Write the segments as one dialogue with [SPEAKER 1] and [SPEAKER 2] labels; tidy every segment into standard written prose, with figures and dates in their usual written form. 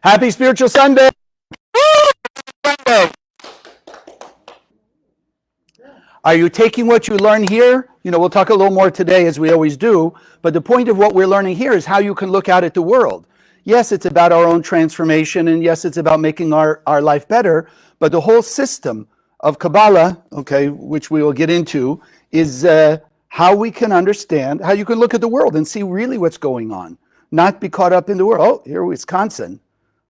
[SPEAKER 1] Happy Spiritual Sunday! Are you taking what you learn here? We'll talk a little more today, as we always do, but the point of what we're learning here is how you can look out at the world. Yes, it's about our own transformation, and yes, it's about making our life better, but the whole system of Kabbalah, okay, which we will get into, is how we can understand, how you can look at the world and see really what's going on, not be caught up in the world. Oh, here, Wisconsin.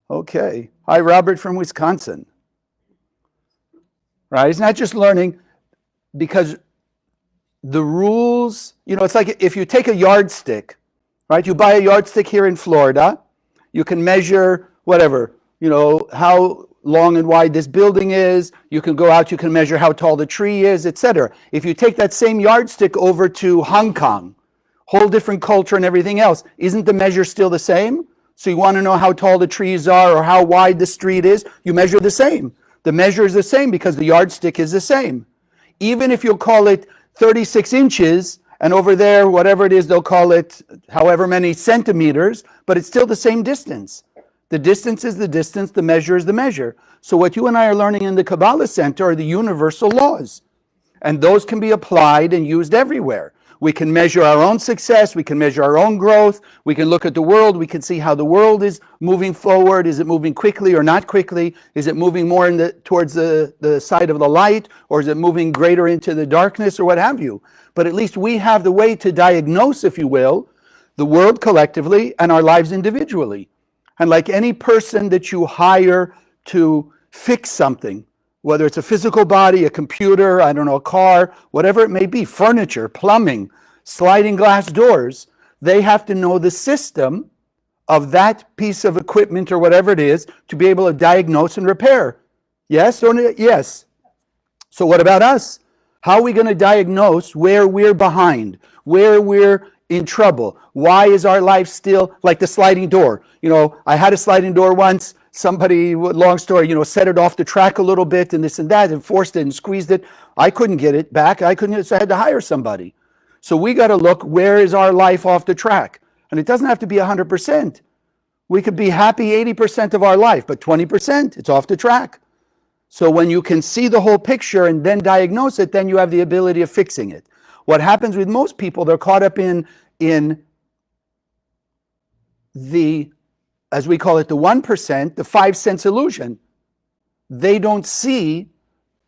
[SPEAKER 1] Okay. Hi, Robert from Wisconsin. Right? It's not just learning, because the rules, it's like if you take a yardstick, right? You buy a yardstick here in Florida, you can measure whatever, how long and wide this building is. You can go out, you can measure how tall the tree is, etc. If you take that same yardstick over to Hong Kong, whole different culture and everything else, isn't the measure still the same? So you want to know how tall the trees are or how wide the street is, you measure the same. The measure is the same because the yardstick is the same. Even if you'll call it 36 inches, and over there, whatever it is, they'll call it however many centimeters, but it's still the same distance. The distance is the distance, the measure is the measure. So what you and I are learning in the Kabbalah Center are the universal laws. And those can be applied and used everywhere. We can measure our own success, we can measure our own growth, we can look at the world, we can see how the world is moving forward. Is it moving quickly or not quickly? Is it moving more towards the side of the light, or is it moving greater into the darkness, or what have you? But at least we have the way to diagnose, if you will, the world collectively and our lives individually. And like any person that you hire to fix something, whether it's a physical body, a computer, a car, whatever it may be, furniture, plumbing, sliding glass doors, they have to know the system of that piece of equipment or whatever it is to be able to diagnose and repair. Yes or no? Yes. So what about us? How are we going to diagnose where we're behind, where we're in trouble? Why is our life still like the sliding door? I had a sliding door once. Somebody, long story, set it off the track a little bit and this and that and forced it and squeezed it. I couldn't get it back. So I had to hire somebody. So we got to look, where is our life off the track? And it doesn't have to be 100%. We could be happy 80% of our life, but 20%, it's off the track. So when you can see the whole picture and then diagnose it, then you have the ability of fixing it. What happens with most people, they're caught up in the, as we call it, the 1%, the 5 sense illusion. They don't see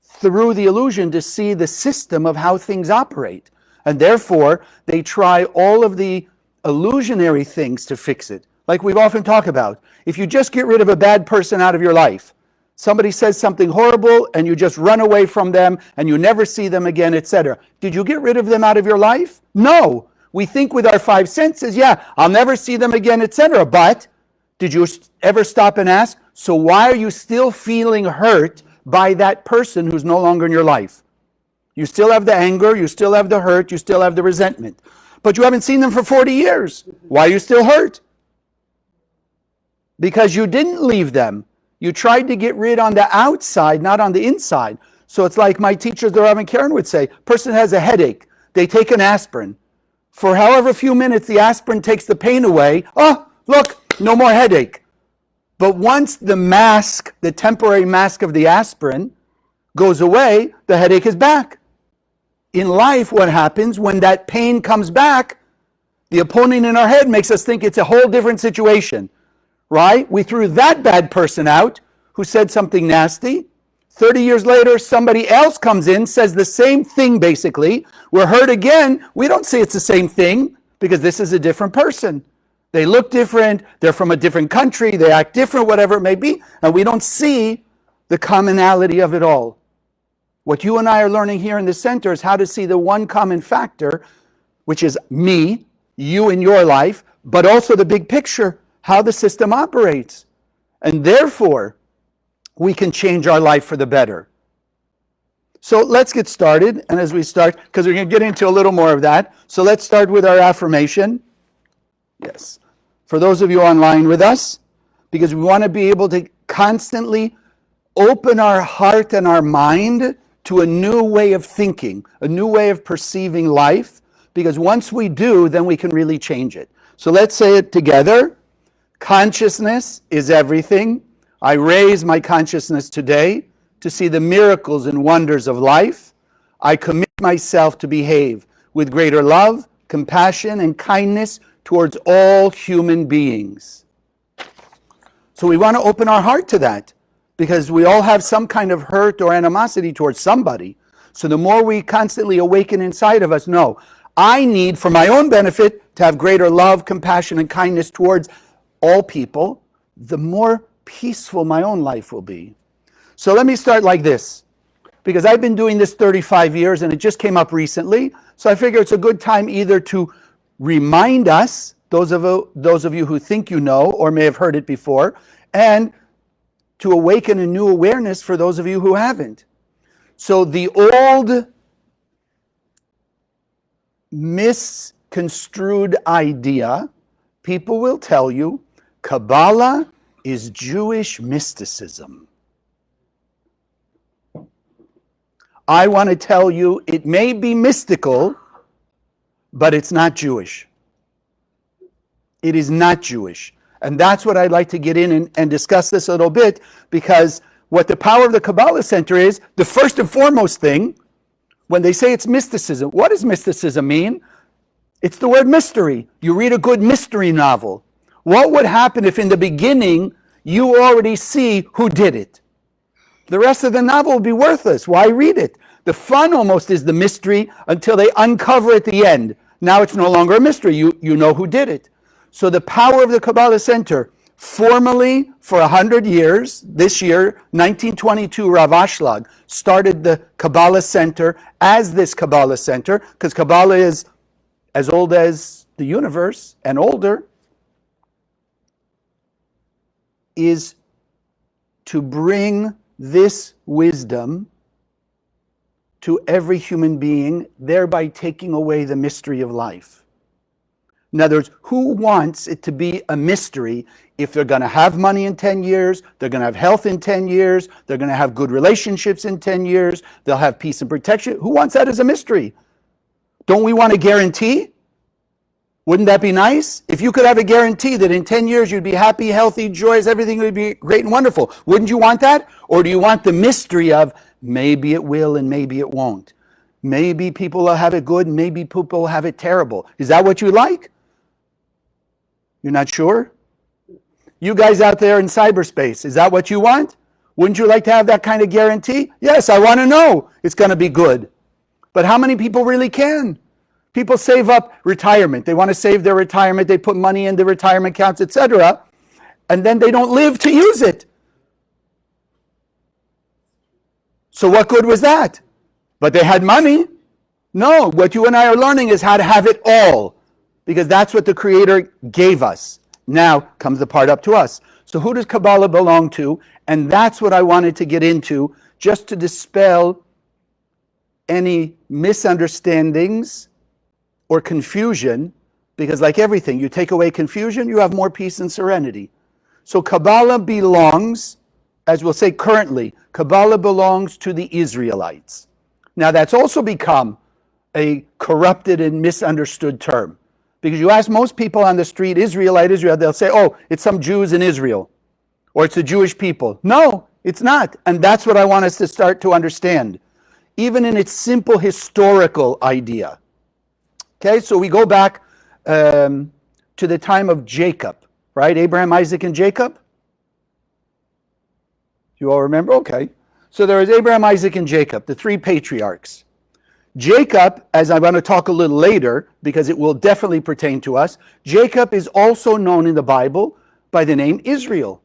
[SPEAKER 1] through the illusion to see the system of how things operate. And therefore, they try all of the illusionary things to fix it. Like we've often talked about. If you just get rid of a bad person out of your life, somebody says something horrible and you just run away from them and you never see them again, etc. Did you get rid of them out of your life? No. We think with our 5 senses, yeah, I'll never see them again, etc. But did you ever stop and ask, so why are you still feeling hurt by that person who's no longer in your life? You still have the anger, you still have the hurt, you still have the resentment. But you haven't seen them for 40 years. Why are you still hurt? Because you didn't leave them. You tried to get rid on the outside, not on the inside. So it's like my teacher, the Reverend Karen, would say, person has a headache, they take an aspirin. For however few minutes the aspirin takes the pain away, oh, look, no more headache. But once the mask, the temporary mask of the aspirin goes away, the headache is back. In life, what happens when that pain comes back, the opponent in our head makes us think it's a whole different situation, right? We threw that bad person out who said something nasty. 30 years later, somebody else comes in, says the same thing basically. We're hurt again. We don't say it's the same thing because this is a different person. They look different, they're from a different country, they act different, whatever it may be, and we don't see the commonality of it all. What you and I are learning here in the center is how to see the one common factor, which is me, you in your life, but also the big picture, how the system operates. And therefore, we can change our life for the better. So let's get started, and as we start, because we're going to get into a little more of that, so let's start with our affirmation. Yes. For those of you online with us, because we want to be able to constantly open our heart and our mind to a new way of thinking, a new way of perceiving life, because once we do, then we can really change it. So let's say it together. Consciousness is everything. I raise my consciousness today to see the miracles and wonders of life. I commit myself to behave with greater love, compassion, and kindness towards all human beings. So we want to open our heart to that, because we all have some kind of hurt or animosity towards somebody. So the more we constantly awaken inside of us, no, I need, for my own benefit, to have greater love, compassion, and kindness towards all people, the more peaceful my own life will be. So let me start like this, because I've been doing this 35 years and it just came up recently. So I figure it's a good time either to remind us, those of you who think you know or may have heard it before, and to awaken a new awareness for those of you who haven't. So the old misconstrued idea, people will tell you, Kabbalah is Jewish mysticism. I want to tell you, it may be mystical, but it's not Jewish. It is not Jewish. And that's what I'd like to get in and discuss this a little bit, because what the power of the Kabbalah Center is, the first and foremost thing, when they say it's mysticism, what does mysticism mean? It's the word mystery. You read a good mystery novel. What would happen if in the beginning you already see who did it? The rest of the novel will be worthless. Why read it? The fun almost is the mystery until they uncover at the end. Now it's no longer a mystery. You know who did it. So the power of the Kabbalah Center, formally for 100 years, this year, 1922, Rav Ashlag started the Kabbalah Center as this Kabbalah Center, because Kabbalah is as old as the universe and older, is to bring this wisdom to every human being, thereby taking away the mystery of life. In other words, who wants it to be a mystery if they're going to have money in 10 years, they're going to have health in 10 years, they're going to have good relationships in 10 years, they'll have peace and protection? Who wants that as a mystery? Don't we want a guarantee? Wouldn't that be nice? If you could have a guarantee that in 10 years you'd be happy, healthy, joyous, everything would be great and wonderful. Wouldn't you want that? Or do you want the mystery of maybe it will and maybe it won't? Maybe people will have it good and maybe people will have it terrible. Is that what you like? You're not sure? You guys out there in cyberspace, is that what you want? Wouldn't you like to have that kind of guarantee? Yes, I want to know it's going to be good. But how many people really can? People save up retirement. They want to save their retirement. They put money in the retirement accounts, etc. And then they don't live to use it. So what good was that? But they had money. No, what you and I are learning is how to have it all, because that's what the Creator gave us. Now comes the part up to us. So who does Kabbalah belong to? And that's what I wanted to get into, just to dispel any misunderstandings or confusion, because like everything, you take away confusion, you have more peace and serenity. So Kabbalah belongs, as we'll say currently, Kabbalah belongs to the Israelites. Now that's also become a corrupted and misunderstood term, because you ask most people on the street, Israelite, Israel, they'll say, oh, it's some Jews in Israel, or it's the Jewish people. No, it's not. And that's what I want us to start to understand, even in its simple historical idea. Okay, so we go back to the time of Jacob, right? Abraham, Isaac, and Jacob. You all remember? Okay. So there is Abraham, Isaac, and Jacob, the three patriarchs. Jacob, as I'm going to talk a little later, because it will definitely pertain to us, Jacob is also known in the Bible by the name Israel.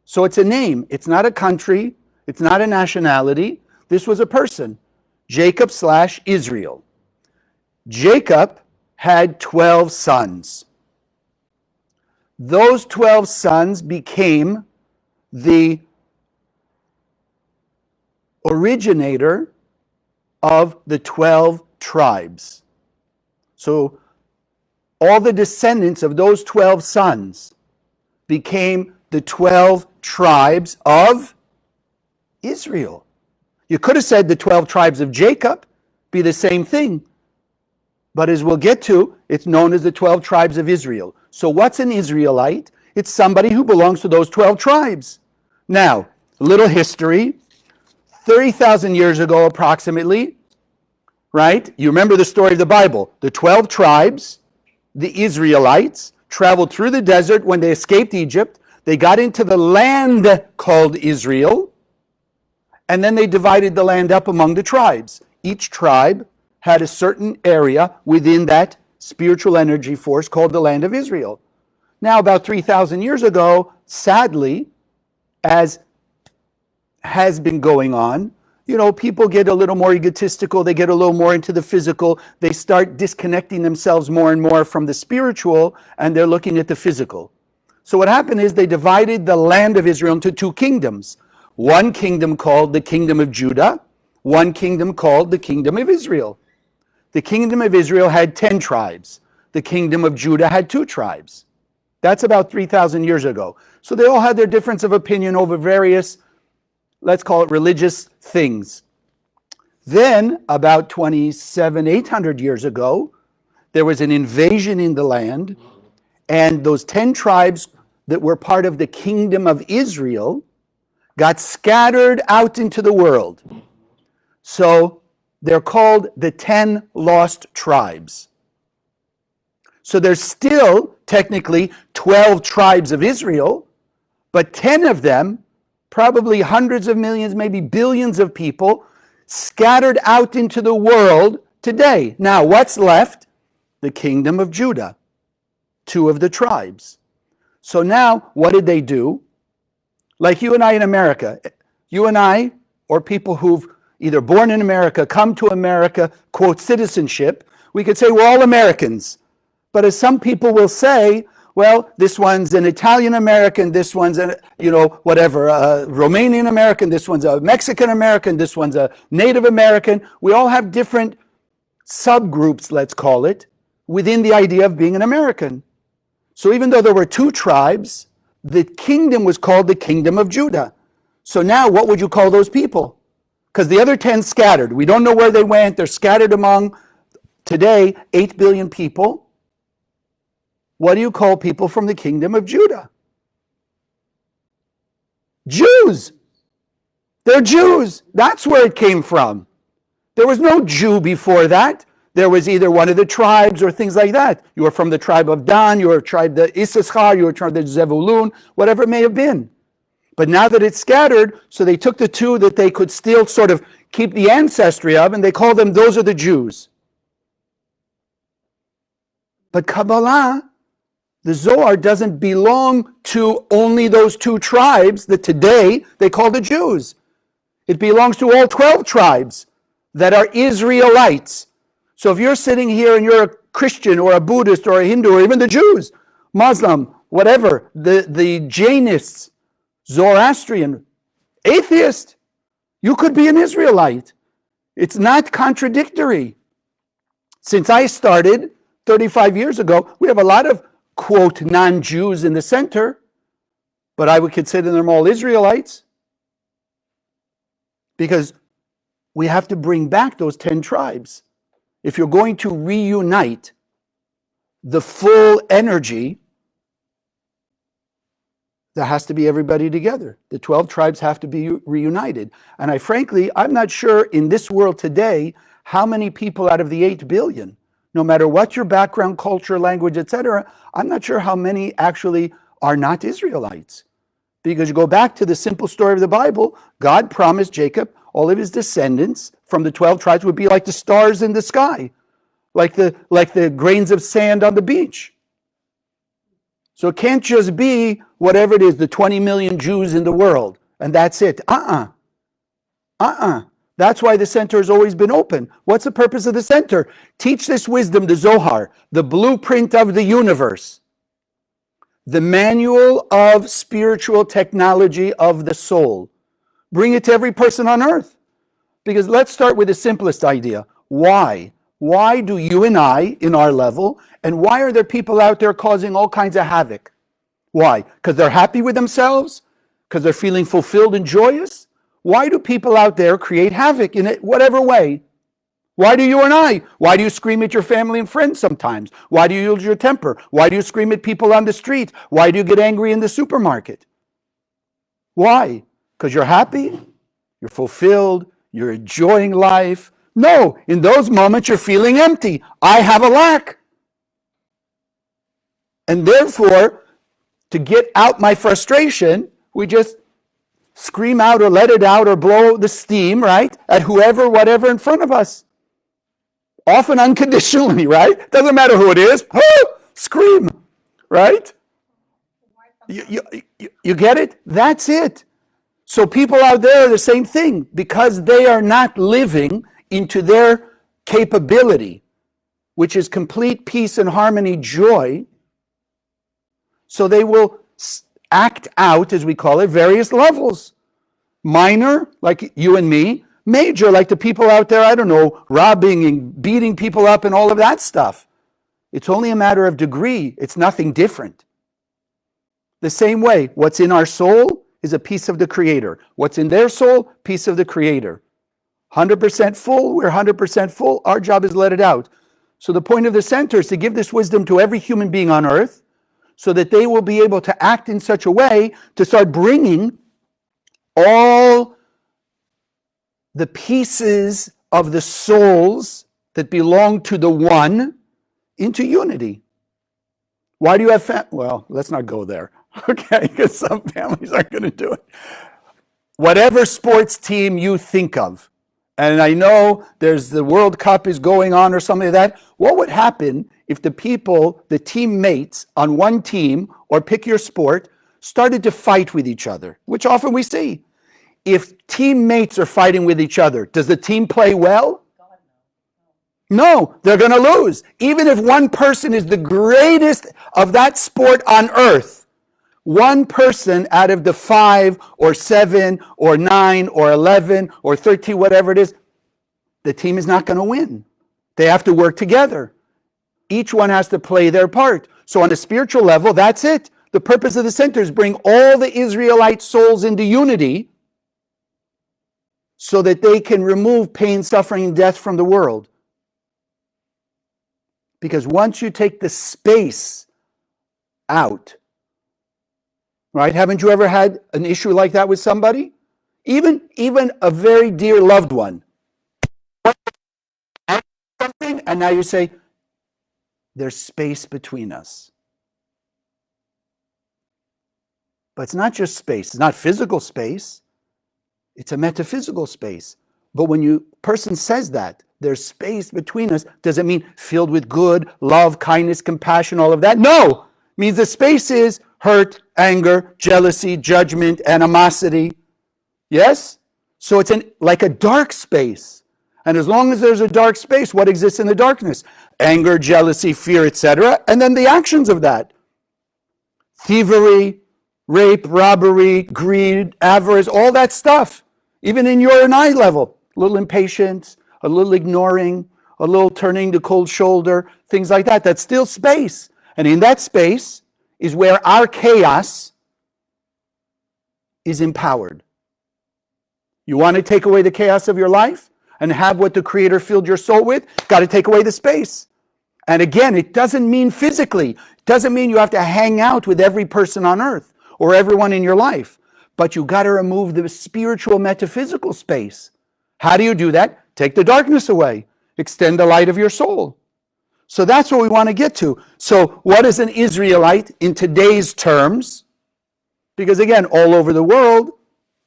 [SPEAKER 1] So it's a name. It's not a country. It's not a nationality. This was a person, Jacob/Israel. Jacob had 12 sons. Those 12 sons became the originator of the 12 tribes. So all the descendants of those 12 sons became the 12 tribes of Israel. You could have said the 12 tribes of Jacob, be the same thing. But as we'll get to, it's known as the 12 tribes of Israel. So what's an Israelite? It's somebody who belongs to those 12 tribes. Now, a little history. 30,000 years ago approximately, right? You remember the story of the Bible. The 12 tribes, the Israelites, traveled through the desert when they escaped Egypt. They got into the land called Israel, and then they divided the land up among the tribes. Each tribe had a certain area within that spiritual energy force called the land of Israel. Now, about 3,000 years ago, sadly, as has been going on, people get a little more egotistical, they get a little more into the physical, they start disconnecting themselves more and more from the spiritual, and they're looking at the physical. So what happened is they divided the land of Israel into two kingdoms. One kingdom called the kingdom of Judah, one kingdom called the kingdom of Israel. The kingdom of Israel had 10 tribes. The kingdom of Judah had 2 tribes. That's about 3,000 years ago. So they all had their difference of opinion over various, let's call it religious things. Then, about 800 years ago, there was an invasion in the land, and those 10 tribes that were part of the kingdom of Israel got scattered out into the world. So they're called the 10 lost tribes. So there's still technically 12 tribes of Israel, but 10 of them, probably hundreds of millions, maybe billions of people, scattered out into the world today. Now, what's left? The kingdom of Judah, 2 of the tribes. So now, what did they do? Like you and I in America, you and I, or people who've either born in America, come to America, quote, citizenship, we could say we're all Americans. But as some people will say, well, this one's an Italian American, this one's a, Romanian American, this one's a Mexican American, this one's a Native American. We all have different subgroups, let's call it, within the idea of being an American. So even though there were 2 tribes, the kingdom was called the kingdom of Judah. So now what would you call those people? Because the other 10 scattered. We don't know where they went. They're scattered among, today, 8 billion people. What do you call people from the kingdom of Judah? Jews. They're Jews. That's where it came from. There was no Jew before that. There was either one of the tribes or things like that. You were from the tribe of Dan, you were tribe of Issachar, you were tribe of Zebulun, whatever it may have been. But now that it's scattered, so they took the 2 that they could still sort of keep the ancestry of, and they called them, those are the Jews. But Kabbalah, the Zohar, doesn't belong to only those 2 tribes that today they call the Jews. It belongs to all 12 tribes that are Israelites. So if you're sitting here and you're a Christian or a Buddhist or a Hindu or even the Jews, Muslim, whatever, the Jainists, Zoroastrian, atheist, you could be an Israelite. It's not contradictory. Since I started 35 years ago, we have a lot of, quote, non-Jews in the center, but I would consider them all Israelites because we have to bring back those 10 tribes. If you're going to reunite the full energy, there has to be everybody together. The 12 tribes have to be reunited. And I'm not sure in this world today how many people out of the 8 billion, no matter what your background, culture, language, etc., I'm not sure how many actually are not Israelites. Because you go back to the simple story of the Bible, God promised Jacob all of his descendants from the 12 tribes would be like the stars in the sky, like the grains of sand on the beach. So it can't just be whatever it is, the 20 million Jews in the world, and that's it. That's why the center has always been open. What's the purpose of the center? Teach this wisdom, the Zohar, the blueprint of the universe, the manual of spiritual technology of the soul. Bring it to every person on earth. Because let's start with the simplest idea. Why? Why do you and I, in our level, and why are there people out there causing all kinds of havoc? Why? Because they're happy with themselves? Because they're feeling fulfilled and joyous? Why do people out there create havoc in whatever way? Why do you and I? Why do you scream at your family and friends sometimes? Why do you lose your temper? Why do you scream at people on the street? Why do you get angry in the supermarket? Why? Because you're happy? You're fulfilled? You're enjoying life? No, in those moments you're feeling empty. I have a lack. And therefore, to get out my frustration, we just scream out or let it out or blow the steam, right, at whoever, whatever in front of us. Often unconditionally, right? Doesn't matter who it is. Scream, right? You get it? That's it. So people out there are the same thing. Because they are not living into their capability, which is complete peace and harmony, joy, so they will act out, as we call it, various levels. Minor, like you and me. Major, like the people out there, I don't know, robbing and beating people up and all of that stuff. It's only a matter of degree. It's nothing different. The same way, what's in our soul is a piece of the Creator. What's in their soul, piece of the Creator. 100% full, we're 100% full. Our job is let it out. So the point of the center is to give this wisdom to every human being on earth so that they will be able to act in such a way to start bringing all the pieces of the souls that belong to the one into unity. Why do you have well, let's not go there, okay, because some families aren't going to do it. Whatever sports team you think of, and I know there's the World Cup is going on or something like that, what would happen if the people, the teammates on one team, or pick your sport, started to fight with each other, which often we see. If teammates are fighting with each other, does the team play well? No, they're going to lose. Even if one person is the greatest of that sport on earth, one person out of the 5 or 7 or 9 or 11 or 13, whatever it is, the team is not going to win. They have to work together. Each one has to play their part. So on a spiritual level, that's it. The purpose of the center is bring all the Israelite souls into unity so that they can remove pain, suffering, and death from the world. Because once you take the space out, right? Haven't you ever had an issue like that with somebody? Even a very dear loved one. Something, and now you say, there's space between us. But it's not just space. It's not physical space. It's a metaphysical space. But when person says that, there's space between us, does it mean filled with good, love, kindness, compassion, all of that? No! It means the space is hurt, anger, jealousy, judgment, animosity. Yes? So it's like a dark space. And as long as there's a dark space, what exists in the darkness? Anger, jealousy, fear, etc. And then the actions of that. Thievery, rape, robbery, greed, avarice, all that stuff. Even in your and I level. A little impatience, a little ignoring, a little turning the cold shoulder, things like that. That's still space. And in that space is where our chaos is empowered. You want to take away the chaos of your life and have what the Creator filled your soul with? Got to take away the space. And again, it doesn't mean physically. It doesn't mean you have to hang out with every person on earth or everyone in your life. But you got to remove the spiritual, metaphysical space. How do you do that? Take the darkness away. Extend the light of your soul. So that's what we want to get to. So what is an Israelite in today's terms? Because again, all over the world,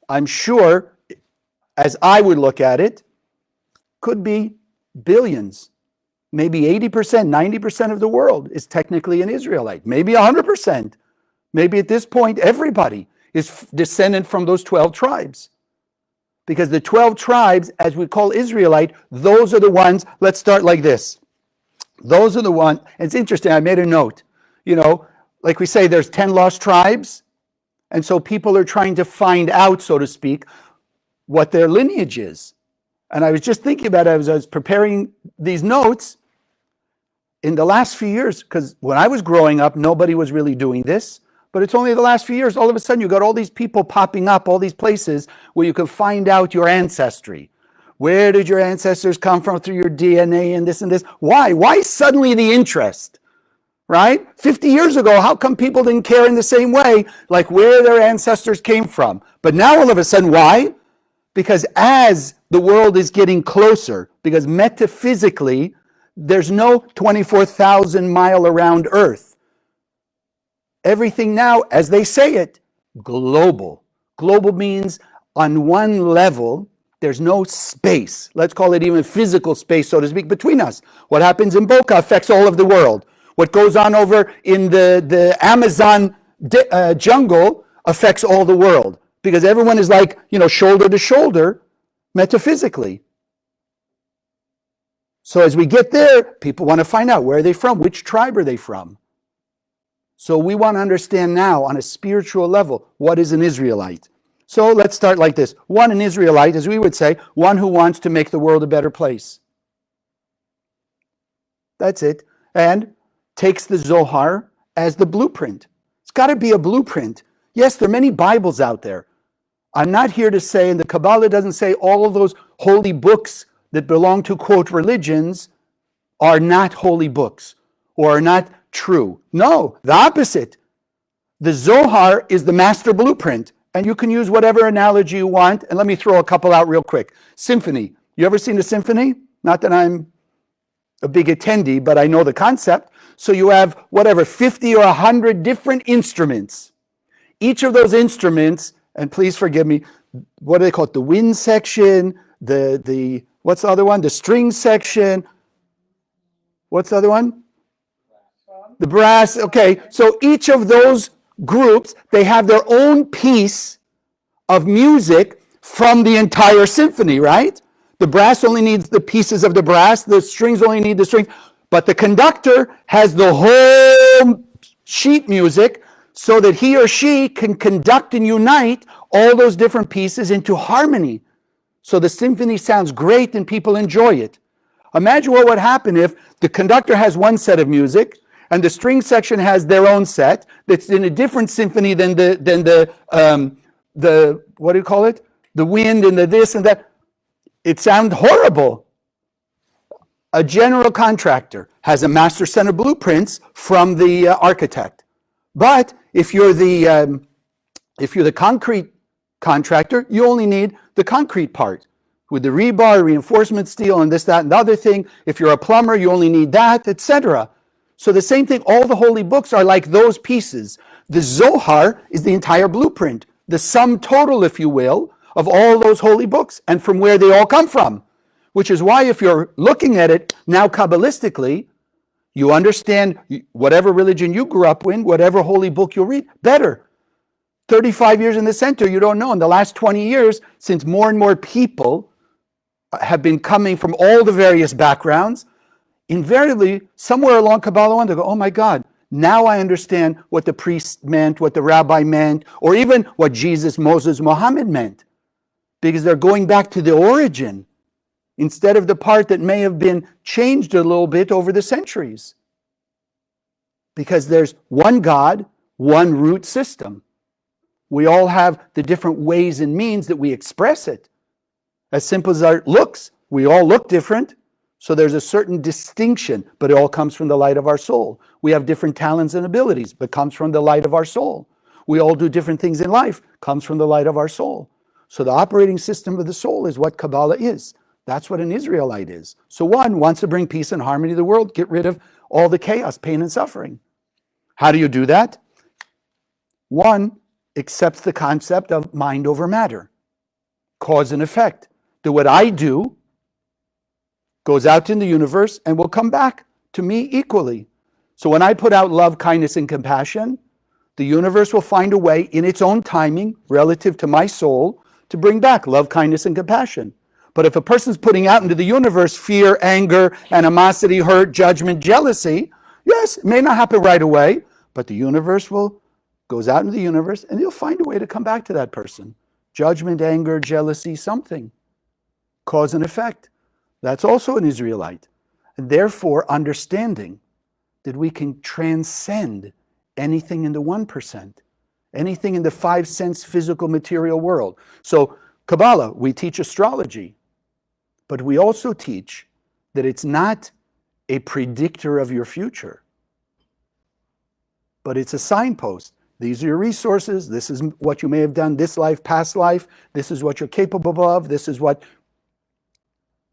[SPEAKER 1] I'm sure, as I would look at it, could be billions. Maybe 80%, 90% of the world is technically an Israelite. Maybe 100%. Maybe at this point, everybody is descendant from those 12 tribes. Because the 12 tribes, as we call Israelite, those are the ones, let's start like this. Those are the ones, it's interesting, I made a note. You know, like we say, there's 10 lost tribes. And so people are trying to find out, so to speak, what their lineage is. And I was just thinking about it as I was preparing these notes. In the last few years, because when I was growing up, nobody was really doing this. But it's only the last few years, all of a sudden you got all these people popping up, all these places where you can find out your ancestry. Where did your ancestors come from through your DNA and this and this? Why? Why suddenly the interest? Right? 50 years ago, how come people didn't care in the same way, like where their ancestors came from? But now all of a sudden, why? Because as the world is getting closer, because metaphysically, there's no 24,000 mile around Earth. Everything now, as they say it, global. Global means on one level, there's no space. Let's call it even physical space, so to speak, between us. What happens in Boca affects all of the world. What goes on over in the Amazon jungle affects all the world. Because everyone is like, shoulder to shoulder, metaphysically. So as we get there, people want to find out, where are they from? Which tribe are they from? So we want to understand now, on a spiritual level, what is an Israelite? So let's start like this. One, an Israelite, as we would say, one who wants to make the world a better place. That's it. And takes the Zohar as the blueprint. It's got to be a blueprint. Yes, there are many Bibles out there. I'm not here to say, and the Kabbalah doesn't say all of those holy books that belong to, quote, religions are not holy books or are not true. No, the opposite. The Zohar is the master blueprint, and you can use whatever analogy you want. And let me throw a couple out real quick. Symphony. You ever seen a symphony? Not that I'm a big attendee, but I know the concept. So you have, 50 or 100 different instruments. Each of those instruments, and please forgive me, what do they call it? The wind section, the what's the other one? The string section. What's the other one? The brass. Okay, so each of those groups, they have their own piece of music from the entire symphony, right? The brass only needs the pieces of the brass, the strings only need the strings, but the conductor has the whole sheet music so that he or she can conduct and unite all those different pieces into harmony. So the symphony sounds great and people enjoy it. Imagine what would happen if the conductor has one set of music and the string section has their own set that's in a different symphony than the what do you call it? The wind and the this and that. It sounds horrible. A general contractor has a master set of blueprints from the architect. But if you're the concrete contractor, you only need the concrete part with the rebar, reinforcement steel, and this, that, and the other thing. If you're a plumber, you only need that, etc. So the same thing, all the holy books are like those pieces. The Zohar is the entire blueprint, the sum total, if you will, of all those holy books and from where they all come from. Which is why if you're looking at it now Kabbalistically, you understand whatever religion you grew up in, whatever holy book you'll read, better. 35 years in the center, you don't know. In the last 20 years, since more and more people have been coming from all the various backgrounds, invariably, somewhere along Kabbalah 1, they go, oh my God, now I understand what the priest meant, what the rabbi meant, or even what Jesus, Moses, Muhammad meant. Because they're going back to the origin, instead of the part that may have been changed a little bit over the centuries. Because there's one God, one root system. We all have the different ways and means that we express it. As simple as our looks, we all look different, so there's a certain distinction, but it all comes from the light of our soul. We have different talents and abilities, but comes from the light of our soul. We all do different things in life, comes from the light of our soul. So the operating system of the soul is what Kabbalah is. That's what an Israelite is. So one wants to bring peace and harmony to the world, get rid of all the chaos, pain, and suffering. How do you do that? One accepts the concept of mind over matter, cause and effect. That what I do goes out in the universe and will come back to me equally. So when I put out love, kindness, and compassion, the universe will find a way in its own timing relative to my soul to bring back love, kindness, and compassion. But if a person's putting out into the universe fear, anger, animosity, hurt, judgment, jealousy, yes, it may not happen right away, but the universe goes out into the universe and you'll find a way to come back to that person. Judgment, anger, jealousy, something. Cause and effect. That's also an Israelite. And therefore, understanding that we can transcend anything in the 1%, anything in the 5 sense physical material world. So Kabbalah, we teach astrology. But we also teach that it's not a predictor of your future, but it's a signpost. These are your resources. This is what you may have done this life, past life. This is what you're capable of. This is what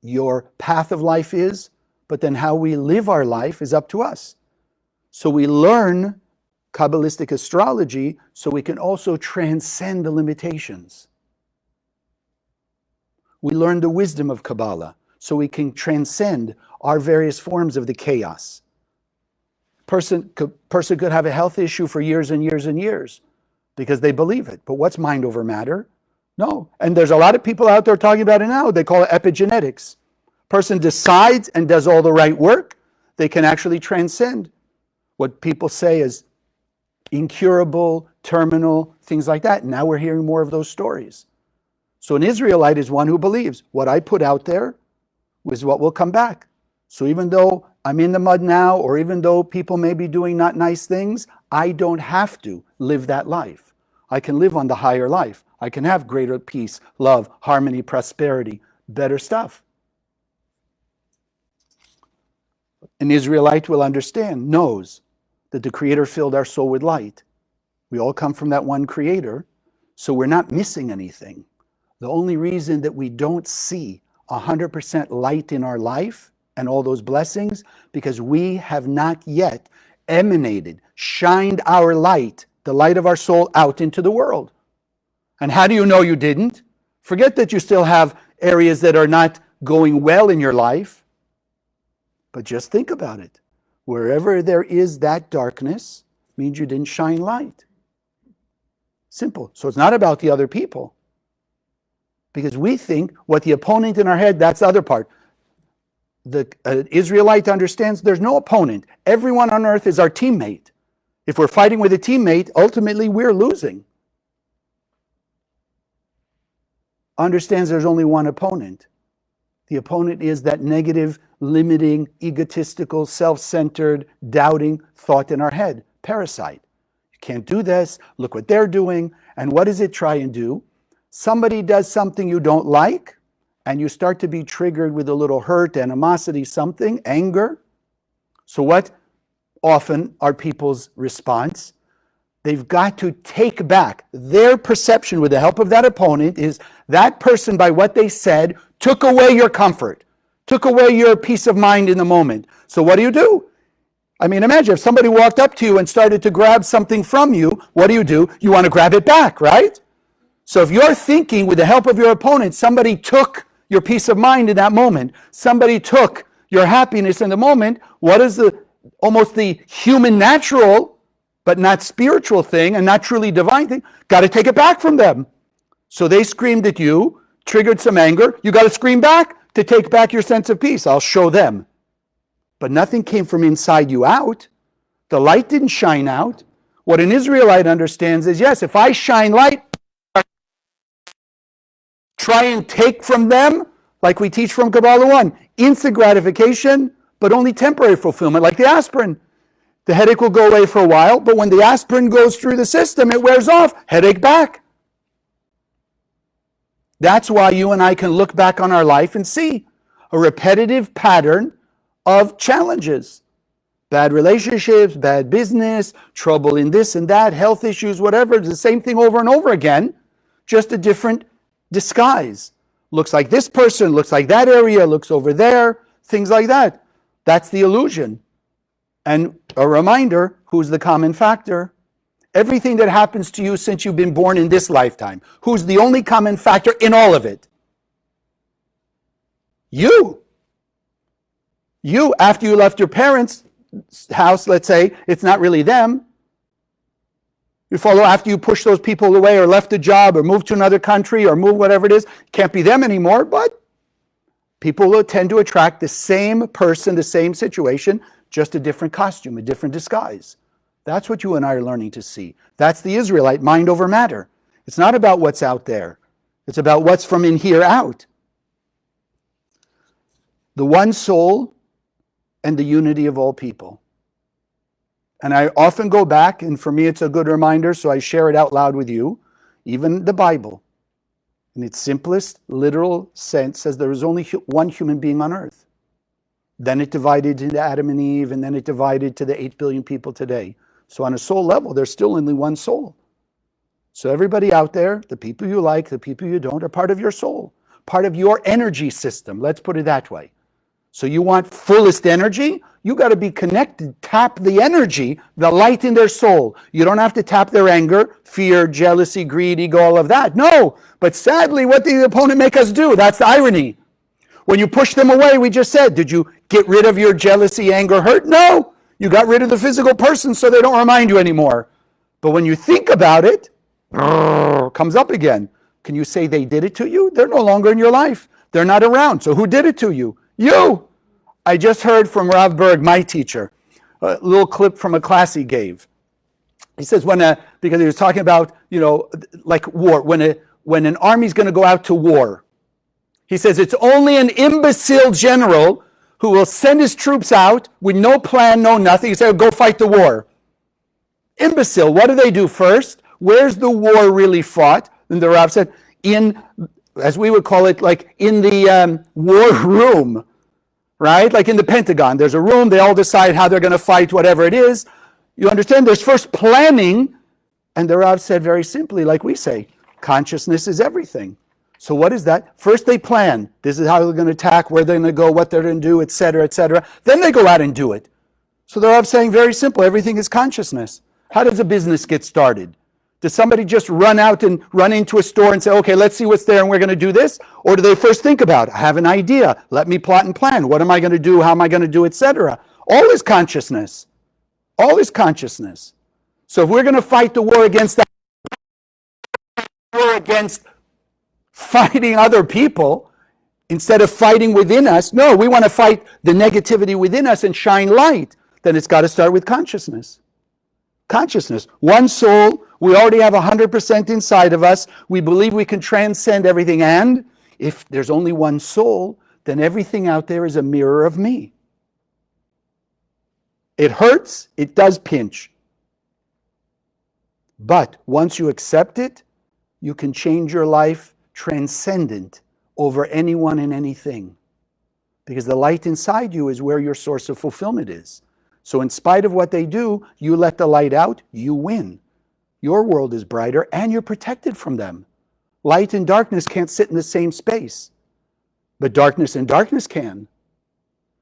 [SPEAKER 1] your path of life is. But then how we live our life is up to us. So we learn Kabbalistic astrology so we can also transcend the limitations. We learn the wisdom of Kabbalah so we can transcend our various forms of the chaos. Person could have a health issue for years and years and years because they believe it. But what's mind over matter? No. And there's a lot of people out there talking about it now. They call it epigenetics. Person decides and does all the right work, they can actually transcend what people say is incurable, terminal, things like that. Now we're hearing more of those stories. So an Israelite is one who believes what I put out there is what will come back. So even though I'm in the mud now, or even though people may be doing not nice things, I don't have to live that life. I can live on the higher life. I can have greater peace, love, harmony, prosperity, better stuff. An Israelite will understand, knows that the Creator filled our soul with light. We all come from that one Creator, so we're not missing anything. The only reason that we don't see 100% light in our life and all those blessings, because we have not yet emanated, shined our light, the light of our soul, out into the world. And how do you know you didn't? Forget that you still have areas that are not going well in your life, but just think about it. Wherever there is that darkness, means you didn't shine light. Simple. So it's not about the other people. Because we think what the opponent in our head, that's the other part. The Israelite understands there's no opponent. Everyone on earth is our teammate. If we're fighting with a teammate, ultimately we're losing. Understands there's only one opponent. The opponent is that negative, limiting, egotistical, self-centered, doubting thought in our head. Parasite. You can't do this. Look what they're doing. And what does it try and do? Somebody does something you don't like, and you start to be triggered with a little hurt, animosity, something, anger. So what often are people's response? They've got to take back their perception with the help of that opponent is that person, by what they said, took away your comfort, took away your peace of mind in the moment. So what do? I mean, imagine if somebody walked up to you and started to grab something from you, what do? You want to grab it back, right? So if you're thinking with the help of your opponent, somebody took your peace of mind in that moment, somebody took your happiness in the moment, what is almost the human natural, but not spiritual thing and not truly divine thing? Got to take it back from them. So they screamed at you, triggered some anger. You got to scream back to take back your sense of peace. I'll show them. But nothing came from inside you out. The light didn't shine out. What an Israelite understands is, yes, if I shine light, try and take from them, like we teach from Kabbalah 1, instant gratification, but only temporary fulfillment, like the aspirin. The headache will go away for a while, but when the aspirin goes through the system, it wears off. Headache back. That's why you and I can look back on our life and see a repetitive pattern of challenges. Bad relationships, bad business, trouble in this and that, health issues, whatever. It's the same thing over and over again, just a different disguise. Looks like this person, looks like that area, looks over there, things like that. That's the illusion. And a reminder, who's the common factor? Everything that happens to you since you've been born in this lifetime, who's the only common factor in all of it? You. You, after you left your parents' house, let's say, it's not really them. You follow after you push those people away or left a job or moved to another country or moved whatever it is. Can't be them anymore, but people will tend to attract the same person, the same situation, just a different costume, a different disguise. That's what you and I are learning to see. That's the Israelite mind over matter. It's not about what's out there. It's about what's from in here out. The one soul and the unity of all people. And I often go back, and for me it's a good reminder, so I share it out loud with you. Even the Bible. in its simplest, literal sense, says there is only one human being on earth. Then it divided into Adam and Eve, and then it divided to the 8 billion people today. So on a soul level, there's still only one soul. So everybody out there, the people you like, the people you don't, are part of your soul, part of your energy system. Let's put it that way. So you want fullest energy? You got to be connected. Tap the energy, the light in their soul. You don't have to tap their anger, fear, jealousy, greed, ego, all of that. No. But sadly, what did the opponent make us do? That's the irony. When you push them away, we just said, did you get rid of your jealousy, anger, hurt? No. You got rid of the physical person so they don't remind you anymore. But when you think about it, comes up again. Can you say they did it to you? They're no longer in your life. They're not around. So who did it to you? You. I just heard from Rav Berg, my teacher, a little clip from a class he gave. He says because he was talking about, like war, when an army's going to go out to war. He says it's only an imbecile general who will send his troops out with no plan, no nothing. He said, go fight the war. Imbecile. What do they do first? Where's the war really fought? And the Rav said, as we would call it, like in the war room, right? Like in the Pentagon. There's a room, they all decide how they're going to fight, whatever it is. You understand? There's first planning, and the Rav said very simply, like we say, consciousness is everything. So what is that? First they plan. This is how they're going to attack, where they're going to go, what they're going to do, etc., etc. Then they go out and do it. So the Rav saying very simple, everything is consciousness. How does a business get started? Does somebody just run out and run into a store and say, okay, let's see what's there and we're going to do this? Or do they first think about, I have an idea, let me plot and plan. What am I going to do? How am I going to do, etc.? All is consciousness. All is consciousness. So if we're going to fight the war against that, war against fighting other people, instead of fighting within us, no, we want to fight the negativity within us and shine light, then it's got to start with consciousness. Consciousness. One soul, we already have 100% inside of us. We believe we can transcend everything. And if there's only one soul, then everything out there is a mirror of me. It hurts, it does pinch. But once you accept it, you can change your life transcendent over anyone and anything. Because the light inside you is where your source of fulfillment is. So in spite of what they do, you let the light out, you win. Your world is brighter and you're protected from them. Light and darkness can't sit in the same space, but darkness and darkness can.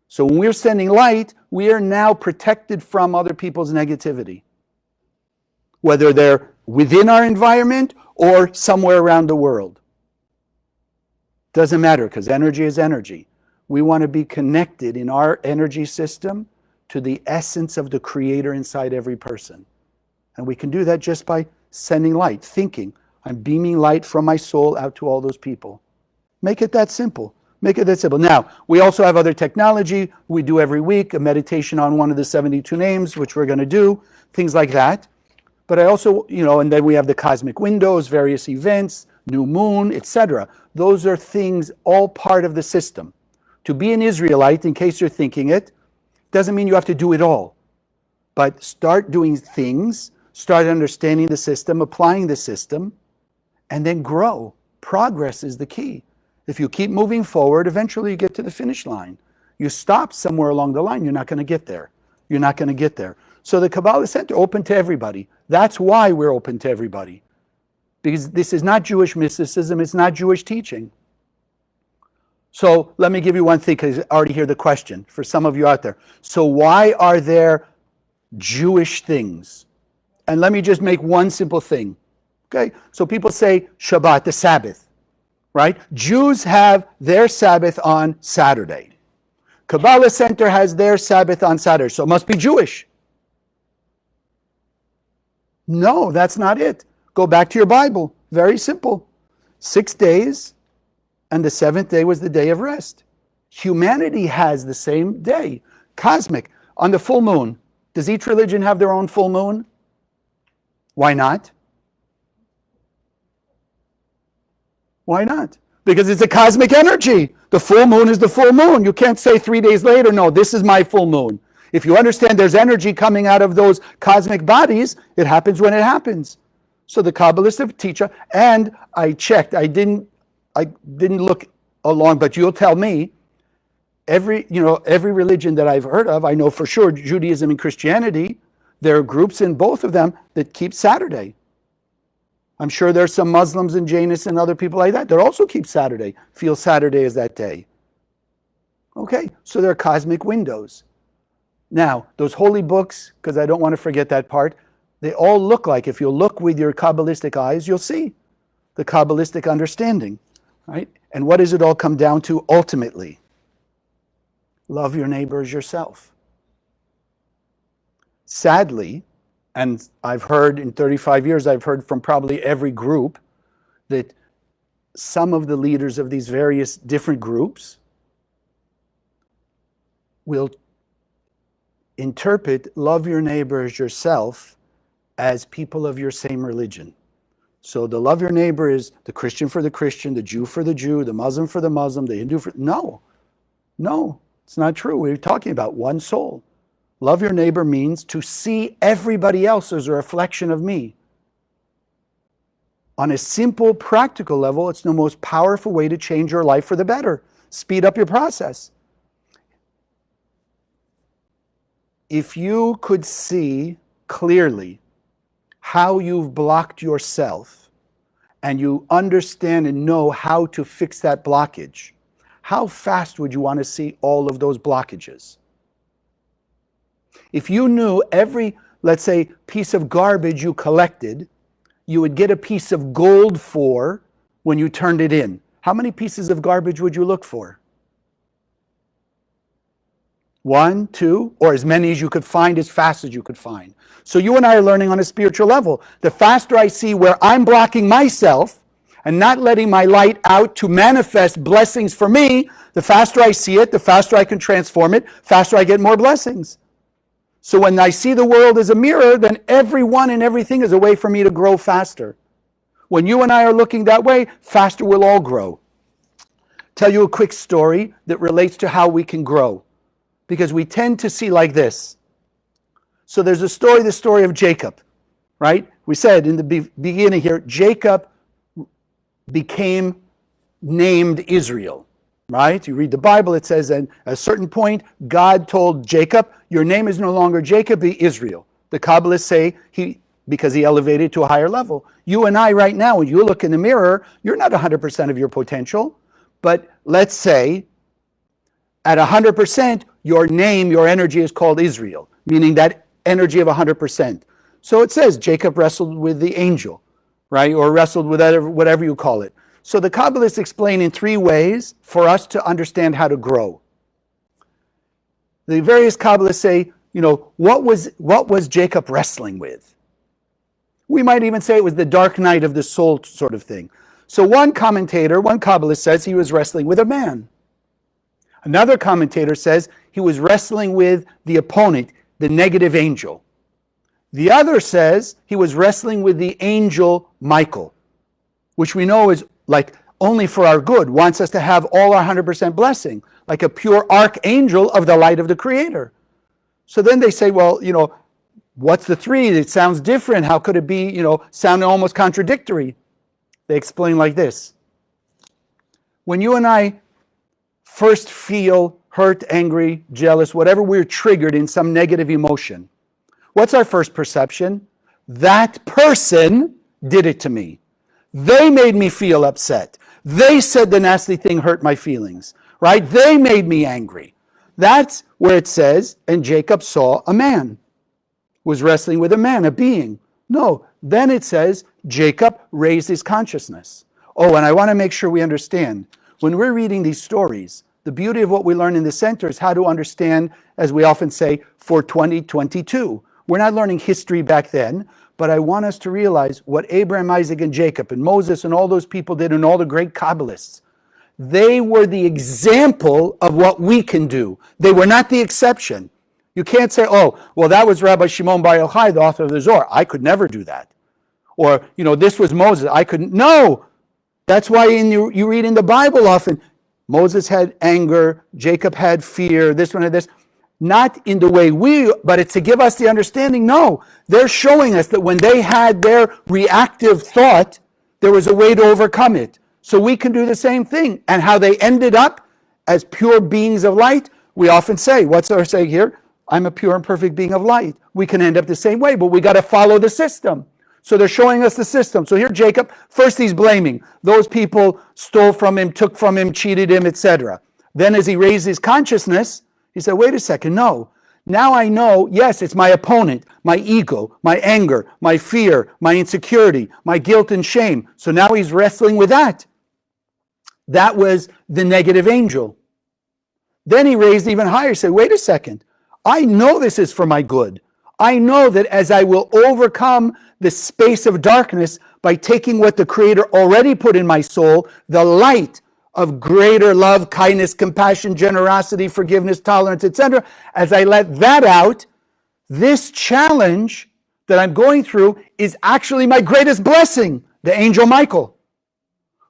[SPEAKER 1] So when we're sending light, we are now protected from other people's negativity. Whether they're within our environment or somewhere around the world. Doesn't matter, because energy is energy. We want to be connected in our energy system to the essence of the Creator inside every person. And we can do that just by sending light, thinking, I'm beaming light from my soul out to all those people. Make it that simple. Make it that simple. Now, we also have other technology. We do every week a meditation on one of the 72 names, which we're going to do, things like that. But I also, and then we have the cosmic windows, various events, new moon, etc. Those are things all part of the system. To be an Israelite, in case you're thinking it, doesn't mean you have to do it all. But start doing things, start understanding the system, applying the system, and then grow. Progress is the key. If you keep moving forward, eventually you get to the finish line. You stop somewhere along the line, you're not going to get there. You're not going to get there. So the Kabbalah Center, open to everybody. That's why we're open to everybody. Because this is not Jewish mysticism, it's not Jewish teaching. So let me give you one thing, because I already hear the question for some of you out there. So why are there Jewish things? And let me just make one simple thing. Okay? So people say Shabbat, the Sabbath, right? Jews have their Sabbath on Saturday. Kabbalah Center has their Sabbath on Saturday, so it must be Jewish. No, that's not it. Go back to your Bible. Very simple. 6 days, and the seventh day was the day of rest. Humanity has the same day. Cosmic. On the full moon. Does each religion have their own full moon? Why not? Why not? Because it's a cosmic energy. The full moon is the full moon. You can't say 3 days later, no, this is my full moon. If you understand there's energy coming out of those cosmic bodies, it happens when it happens. So the Kabbalistic teacher, and I checked, I didn't I didn't look along, but you'll tell me, every religion that I've heard of, I know for sure Judaism and Christianity, there are groups in both of them that keep Saturday. I'm sure there's some Muslims and Jainists and other people like that that also keep Saturday, feel Saturday is that day. Okay, so there are cosmic windows. Now, those holy books, because I don't want to forget that part, they all look like, if you look with your Kabbalistic eyes, you'll see the Kabbalistic understanding, right? And what does it all come down to ultimately? Love your neighbor as yourself. Sadly, and I've heard in 35 years, I've heard from probably every group that some of the leaders of these various different groups will interpret love your neighbor as yourself as people of your same religion. So the love your neighbor is the Christian for the Christian, the Jew for the Jew, the Muslim for the Muslim, the Hindu for... No, it's not true. We're talking about one soul. Love your neighbor means to see everybody else as a reflection of me. On a simple, practical level, it's the most powerful way to change your life for the better. Speed up your process. If you could see clearly how you've blocked yourself and you understand and know how to fix that blockage, how fast would you want to see all of those blockages? If you knew every, let's say, piece of garbage you collected, you would get a piece of gold for when you turned it in. How many pieces of garbage would you look for? 1, 2, or as many as you could find, as fast as you could find. So you and I are learning on a spiritual level. The faster I see where I'm blocking myself and not letting my light out to manifest blessings for me, the faster I see it, the faster I can transform it, faster I get more blessings. So when I see the world as a mirror, then everyone and everything is a way for me to grow faster. When you and I are looking that way, faster we'll all grow. Tell you a quick story that relates to how we can grow, because we tend to see like this. So there's the story of Jacob, right? We said in the beginning here, Jacob became named Israel, right? You read the Bible, it says at a certain point, God told Jacob, your name is no longer Jacob, be Israel. The Kabbalists say because he elevated to a higher level. You and I right now, when you look in the mirror, you're not 100% of your potential, but let's say at 100%, your name, your energy is called Israel, meaning that energy of 100%. So it says Jacob wrestled with the angel, right? Or wrestled with whatever you call it. So the Kabbalists explain in 3 ways for us to understand how to grow. The various Kabbalists say, what was Jacob wrestling with? We might even say it was the dark night of the soul sort of thing. So one Kabbalist says he was wrestling with a man. Another commentator says he was wrestling with the opponent, the negative angel. The other says he was wrestling with the angel Michael, which we know is like only for our good, wants us to have all our 100% blessing, like a pure archangel of the light of the Creator. So then they say, well, what's the 3? It sounds different. How could it be, sounding almost contradictory? They explain like this. When you and I first feel hurt, angry, jealous, whatever we're triggered in some negative emotion, what's our first perception? That person did it to me. They made me feel upset. They said the nasty thing hurt my feelings, right? They made me angry. That's where it says, and Jacob saw a man, was wrestling with a man, a being. No, then it says Jacob raised his consciousness. Oh, and I want to make sure we understand, when we're reading these stories, the beauty of what we learn in the center is how to understand, as we often say, for 2022. We're not learning history back then, but I want us to realize what Abraham, Isaac, and Jacob, and Moses, and all those people did, and all the great Kabbalists. They were the example of what we can do. They were not the exception. You can't say, oh, well, that was Rabbi Shimon Bar Yochai, the author of the Zohar. I could never do that. Or, this was Moses. I couldn't. No! That's why you read in the Bible often, Moses had anger, Jacob had fear, this one had this. Not in the way but it's to give us the understanding. No, they're showing us that when they had their reactive thought, there was a way to overcome it. So we can do the same thing. And how they ended up as pure beings of light, we often say, what's our say here? I'm a pure and perfect being of light. We can end up the same way, but we got to follow the system. So they're showing us the system. So here Jacob, first he's blaming. Those people stole from him, took from him, cheated him, etc. Then as he raised his consciousness, he said, wait a second, no. Now I know, yes, it's my opponent, my ego, my anger, my fear, my insecurity, my guilt and shame. So now he's wrestling with that. That was the negative angel. Then he raised even higher, said, wait a second, I know this is for my good. I know that as I will overcome the space of darkness by taking what the Creator already put in my soul, the light of greater love, kindness, compassion, generosity, forgiveness, tolerance, etc. As I let that out, this challenge that I'm going through is actually my greatest blessing, the angel Michael,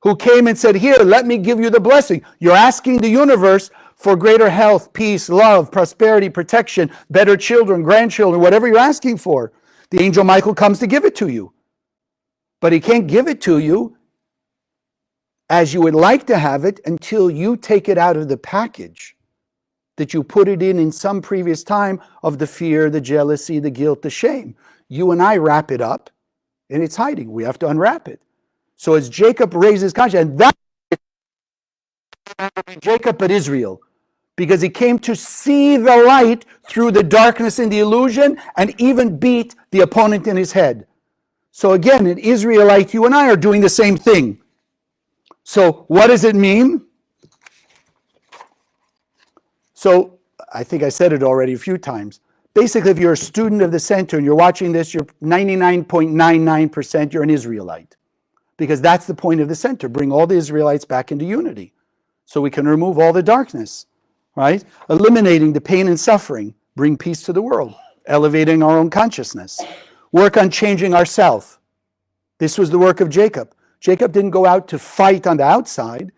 [SPEAKER 1] who came and said, here, let me give you the blessing. You're asking the universe for greater health, peace, love, prosperity, protection, better children, grandchildren, whatever you're asking for. The angel Michael comes to give it to you. But he can't give it to you as you would like to have it until you take it out of the package that you put it in some previous time of the fear, the jealousy, the guilt, the shame. You and I wrap it up and it's hiding. We have to unwrap it. So as Jacob raises consciousness, and that is Jacob but Israel, because he came to see the light through the darkness and the illusion and even beat the opponent in his head. So again, an Israelite, you and I are doing the same thing. So what does it mean? So I think I said it already a few times. Basically, if you're a student of the center and you're watching this, you're 99.99% you're an Israelite. Because that's the point of the center, bring all the Israelites back into unity. So we can remove all the darkness, right? Eliminating the pain and suffering, bring peace to the world, elevating our own consciousness. Work on changing ourselves. This was the work of Jacob. Jacob didn't go out to fight on the outside.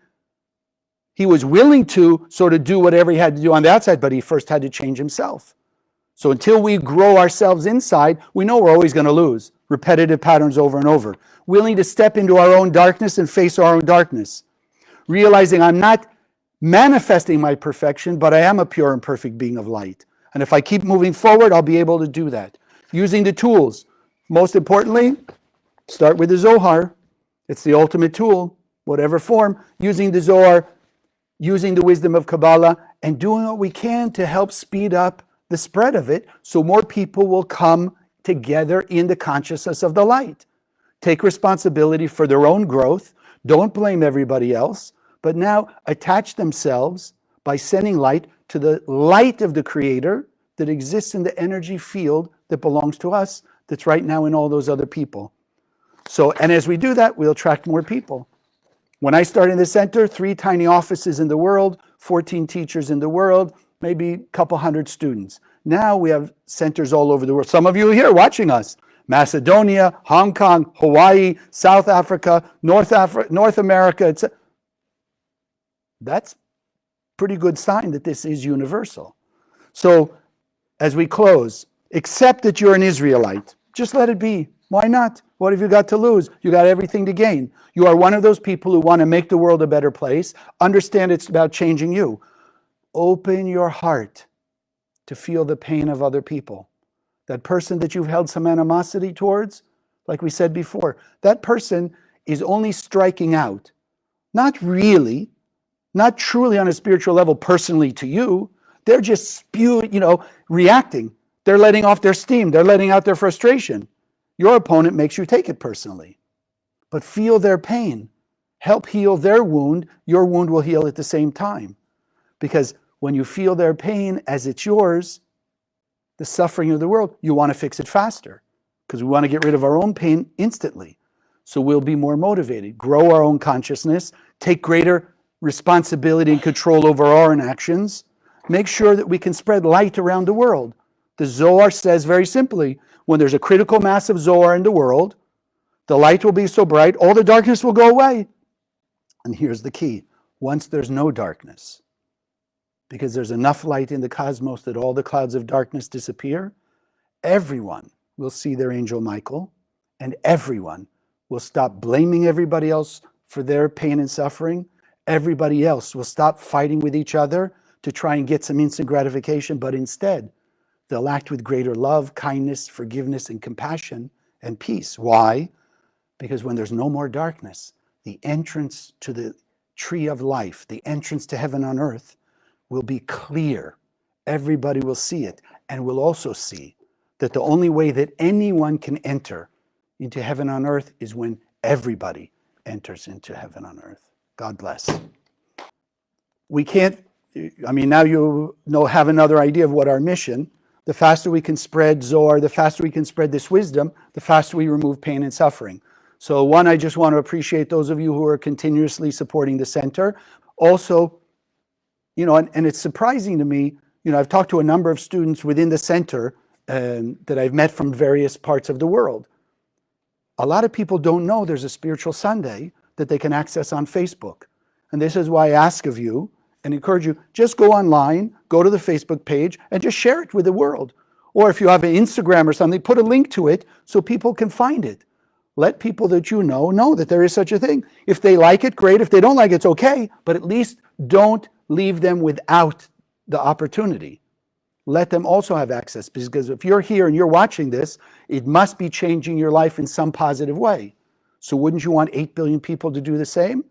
[SPEAKER 1] He was willing to sort of do whatever he had to do on the outside, but he first had to change himself. So until we grow ourselves inside, we know we're always going to lose. Repetitive patterns over and over. Willing to step into our own darkness and face our own darkness. Realizing I'm not manifesting my perfection, but I am a pure and perfect being of light. And if I keep moving forward, I'll be able to do that. Using the tools. Most importantly, start with the Zohar. It's the ultimate tool, whatever form. Using the Zohar, using the wisdom of Kabbalah, and doing what we can to help speed up the spread of it so more people will come together in the consciousness of the light. Take responsibility for their own growth. Don't blame everybody else, but now attach themselves by sending light to the light of the Creator that exists in the energy field that belongs to us, that's right now in all those other people. So, and as we do that, we'll attract more people. When I started in the center, 3 tiny offices in the world, 14 teachers in the world, maybe a couple hundred students. Now we have centers all over the world. Some of you are here watching us. Macedonia, Hong Kong, Hawaii, South Africa, North America, etc. That's a pretty good sign that this is universal. So as we close, accept that you're an Israelite. Just let it be. Why not? What have you got to lose? You got everything to gain. You are one of those people who want to make the world a better place. Understand it's about changing you. Open your heart to feel the pain of other people. That person that you've held some animosity towards, like we said before, that person is only striking out. Not really, not truly on a spiritual level personally to you. They're just reacting. They're letting off their steam. They're letting out their frustration. Your opponent makes you take it personally. But feel their pain. Help heal their wound. Your wound will heal at the same time. Because when you feel their pain as it's yours, the suffering of the world, you want to fix it faster. Because we want to get rid of our own pain instantly. So we'll be more motivated. Grow our own consciousness. Take greater responsibility and control over our own actions. Make sure that we can spread light around the world. The Zohar says very simply, when there's a critical mass of Zohar in the world, the light will be so bright, all the darkness will go away. And here's the key. Once there's no darkness, because there's enough light in the cosmos that all the clouds of darkness disappear, everyone will see their angel Michael, and everyone will stop blaming everybody else for their pain and suffering, everybody else will stop fighting with each other to try and get some instant gratification, but instead, they'll act with greater love, kindness, forgiveness, and compassion and peace. Why? Because when there's no more darkness, the entrance to the tree of life, the entrance to heaven on earth, will be clear. Everybody will see it, and will also see that the only way that anyone can enter into heaven on earth is when everybody enters into heaven on earth. God bless. We can't, now you have another idea of what our mission. The faster we can spread Zohar, the faster we can spread this wisdom, the faster we remove pain and suffering. So one, I just want to appreciate those of you who are continuously supporting the center. Also, and it's surprising to me, I've talked to a number of students within the center that I've met from various parts of the world. A lot of people don't know there's a Spiritual Sunday that they can access on Facebook. And this is why I ask of you and encourage you, just go online, go to the Facebook page, and just share it with the world. Or if you have an Instagram or something, put a link to it so people can find it. Let people that you know that there is such a thing. If they like it, great. If they don't like it, it's okay. But at least don't leave them without the opportunity. Let them also have access, because if you're here and you're watching this, it must be changing your life in some positive way. So wouldn't you want 8 billion people to do the same?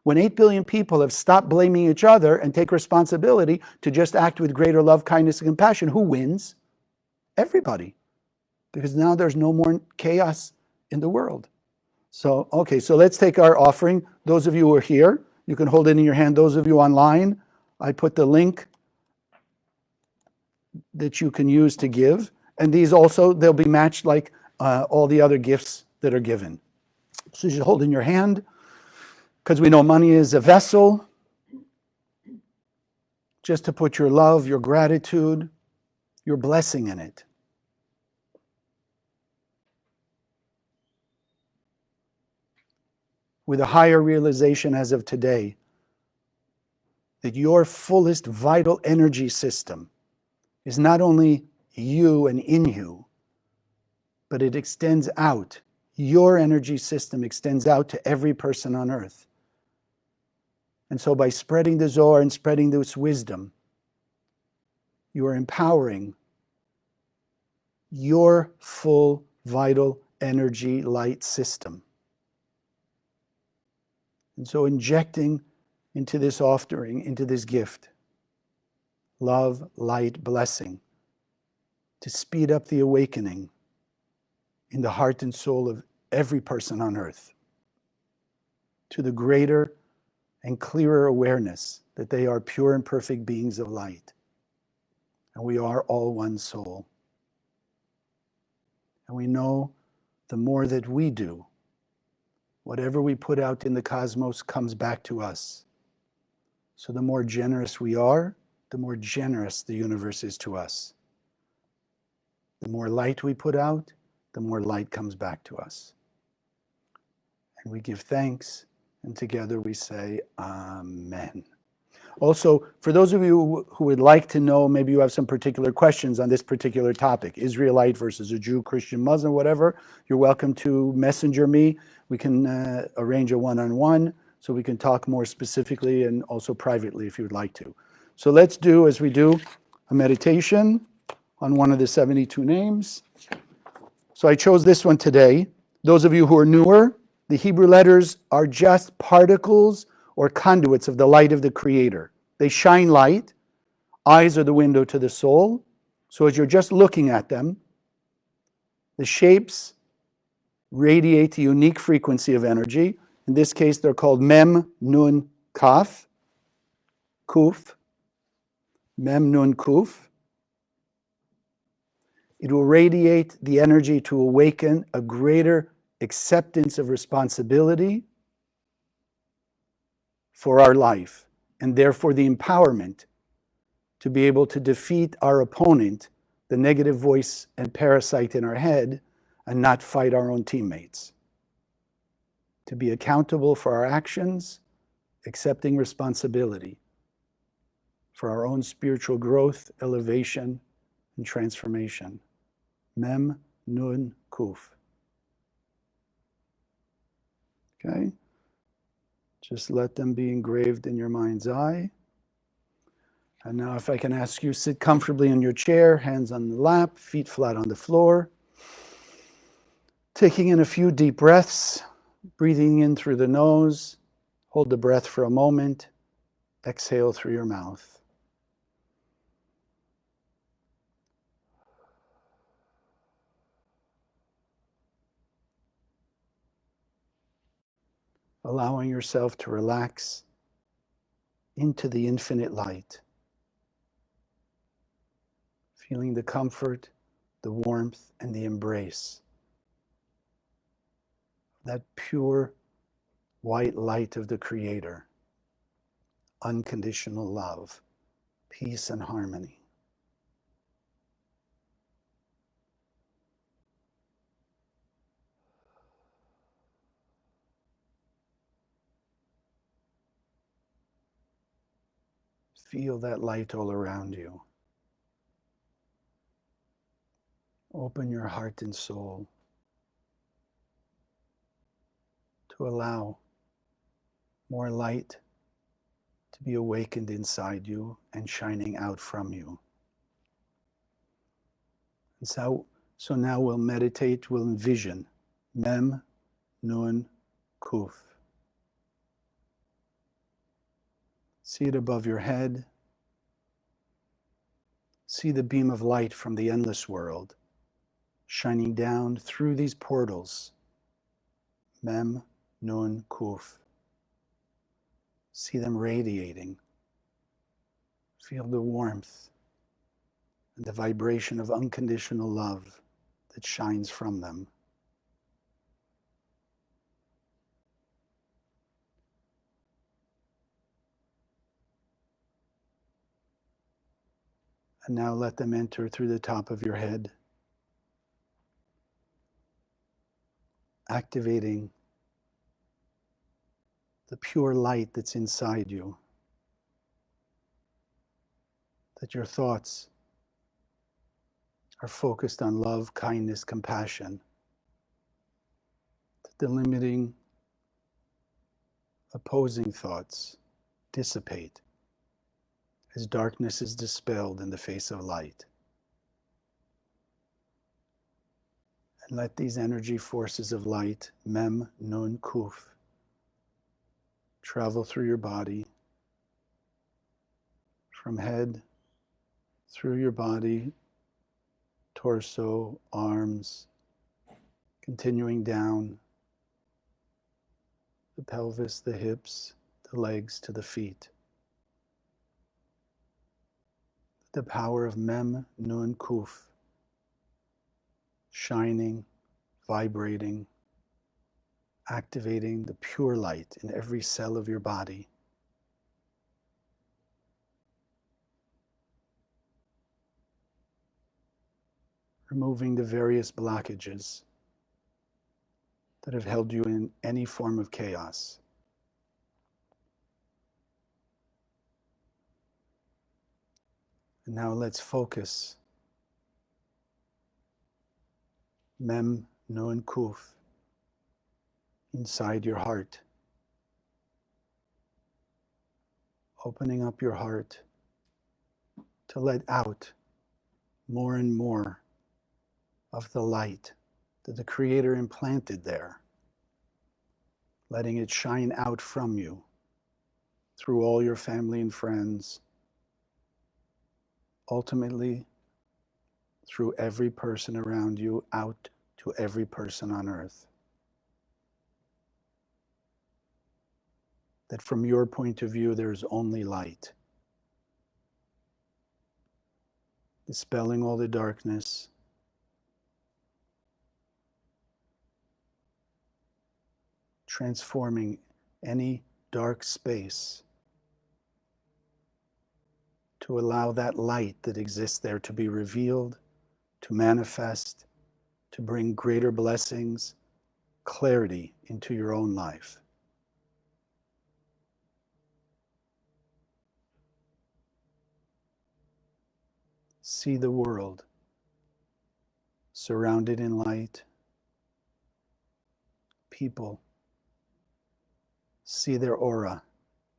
[SPEAKER 1] When 8 billion people have stopped blaming each other and take responsibility to just act with greater love, kindness, and compassion, who wins? Everybody. Because now there's no more chaos in the world. So let's take our offering. Those of you who are here, you can hold it in your hand. Those of you online, I put the link that you can use to give. And these also, they'll be matched like all the other gifts that are given. So you should hold in your hand, because we know money is a vessel, just to put your love, your gratitude, your blessing in it. With a higher realization as of today that your fullest vital energy system is not only you and in you, but it extends out. Your energy system extends out to every person on earth. And so by spreading the Zohar and spreading this wisdom, you are empowering your full vital energy light system. And so injecting into this offering, into this gift, love, light, blessing, to speed up the awakening in the heart and soul of every person on earth, to the greater and clearer awareness that they are pure and perfect beings of light. And we are all one soul. And we know the more that we do, whatever we put out in the cosmos comes back to us. So the more generous we are, the more generous the universe is to us. The more light we put out, the more light comes back to us. And we give thanks, and together we say, Amen. Also, for those of you who would like to know, maybe you have some particular questions on this particular topic, Israelite versus a Jew, Christian, Muslim, whatever, you're welcome to messenger me. We can arrange a one-on-one so we can talk more specifically and also privately if you would like to. So let's do, as we do, a meditation on one of the 72 names. So I chose this one today. Those of you who are newer, the Hebrew letters are just particles or conduits of the light of the Creator. They shine light. Eyes are the window to the soul. So as you're just looking at them, the shapes radiate the unique frequency of energy. In this case, they're called Mem, Nun, Kaf, Kuf, Mem, Nun, Kuf. It will radiate the energy to awaken a greater acceptance of responsibility for our life, and therefore the empowerment to be able to defeat our opponent, the negative voice and parasite in our head, and not fight our own teammates. To be accountable for our actions, accepting responsibility for our own spiritual growth, elevation, and transformation. Mem, Nun, Kuf. Okay? Just let them be engraved in your mind's eye. And now if I can ask you, sit comfortably in your chair, hands on the lap, feet flat on the floor. Taking in a few deep breaths, breathing in through the nose. Hold the breath for a moment. Exhale through your mouth. Allowing yourself to relax into the infinite light. Feeling the comfort, the warmth, and the embrace. That pure white light of the Creator. Unconditional love, peace, and harmony. Feel that light all around you. Open your heart and soul to allow more light to be awakened inside you and shining out from you. And so now we'll meditate, we'll envision Mem, Nun, Kuf. See it above your head. See the beam of light from the endless world shining down through these portals. Mem, Nun, Kuf. See them radiating. Feel the warmth and the vibration of unconditional love that shines from them. And now let them enter through the top of your head, activating the pure light that's inside you, that your thoughts are focused on love, kindness, compassion, that the limiting, opposing thoughts dissipate as darkness is dispelled in the face of light. And let these energy forces of light, Mem, Nun, Kuf, travel through your body, from head, through your body, torso, arms, continuing down, the pelvis, the hips, the legs to the feet. The power of Mem, Nun, Kuf, shining, vibrating, activating the pure light in every cell of your body. Removing the various blockages that have held you in any form of chaos. And now let's focus Mem, Nun, Kuf inside your heart. Opening up your heart to let out more and more of the light that the Creator implanted there, letting it shine out from you through all your family and friends, ultimately through every person around you, out to every person on earth. That from your point of view, there's only light, dispelling all the darkness, transforming any dark space to allow that light that exists there to be revealed, to manifest, to bring greater blessings, clarity into your own life. See the world surrounded in light, people See their aura,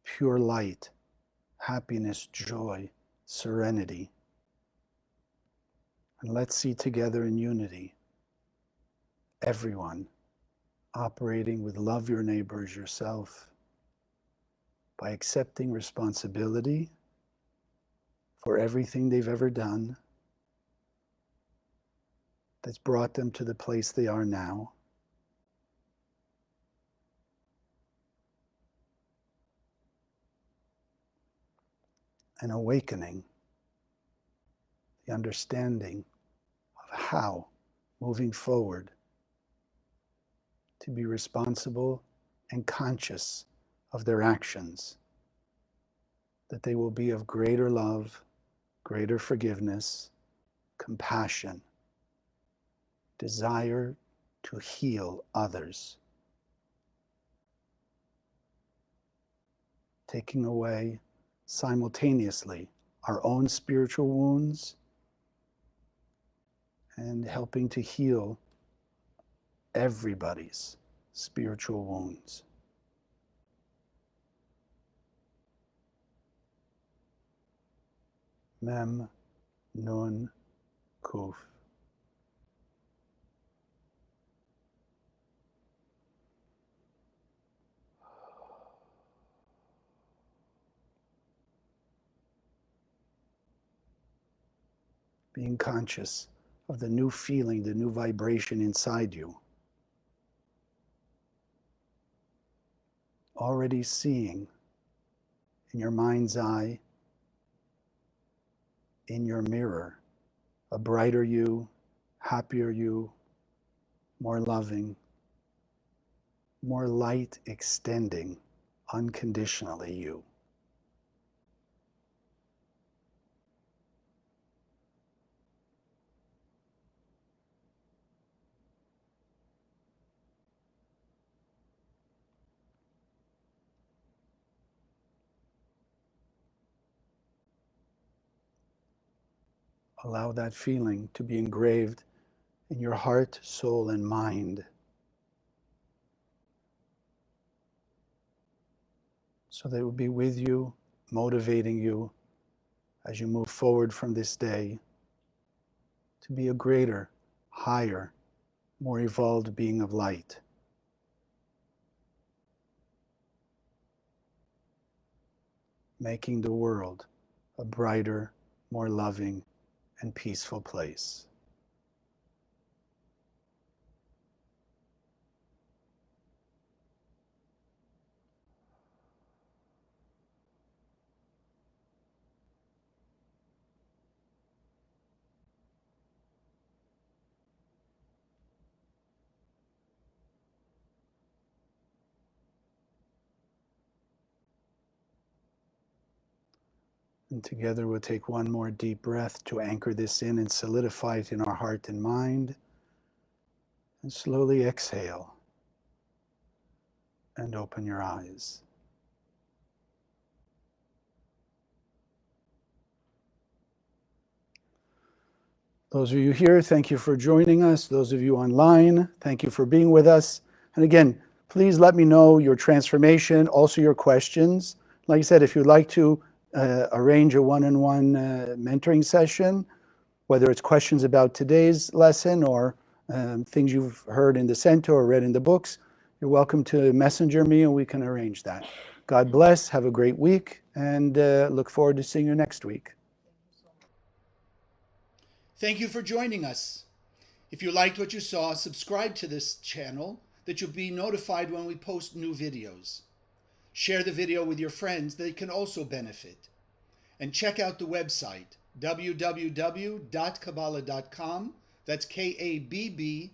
[SPEAKER 1] pure light, happiness, joy, serenity. And let's see together in unity, everyone operating with love your neighbor as yourself, by accepting responsibility for everything they've ever done that's brought them to the place they are now. And awakening the understanding of how, moving forward, to be responsible and conscious of their actions, that they will be of greater love, greater forgiveness, compassion, desire to heal others, taking away simultaneously our own spiritual wounds and helping to heal everybody's spiritual wounds. Mem, Nun, Kuf. Being conscious of the new feeling, the new vibration inside you. Already seeing in your mind's eye, in your mirror, a brighter you, happier you, more loving, more light extending, unconditionally you. Allow that feeling to be engraved in your heart, soul, and mind, so that it will be with you, motivating you as you move forward from this day to be a greater, higher, more evolved being of light. Making the world a brighter, more loving, and peaceful place. And together we'll take one more deep breath to anchor this in and solidify it in our heart and mind. And slowly exhale and open your eyes. Those of you here, thank you for joining us. Those of you online, thank you for being with us. And again, please let me know your transformation, also your questions. Like I said, if you'd like to arrange a one-on-one mentoring session, whether it's questions about today's lesson or things you've heard in the center or read in the books, you're welcome to messenger me and we can arrange that. God bless, have a great week, and look forward to seeing you next week.
[SPEAKER 2] Thank you for joining us. If you liked what you saw, subscribe to this channel that you'll be notified when we post new videos. Share the video with your friends, they can also benefit. And check out the website, www.kabbalah.com, that's Kabbalah,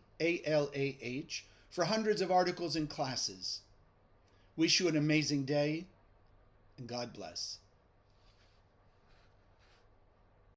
[SPEAKER 2] for hundreds of articles and classes. Wish you an amazing day, and God bless.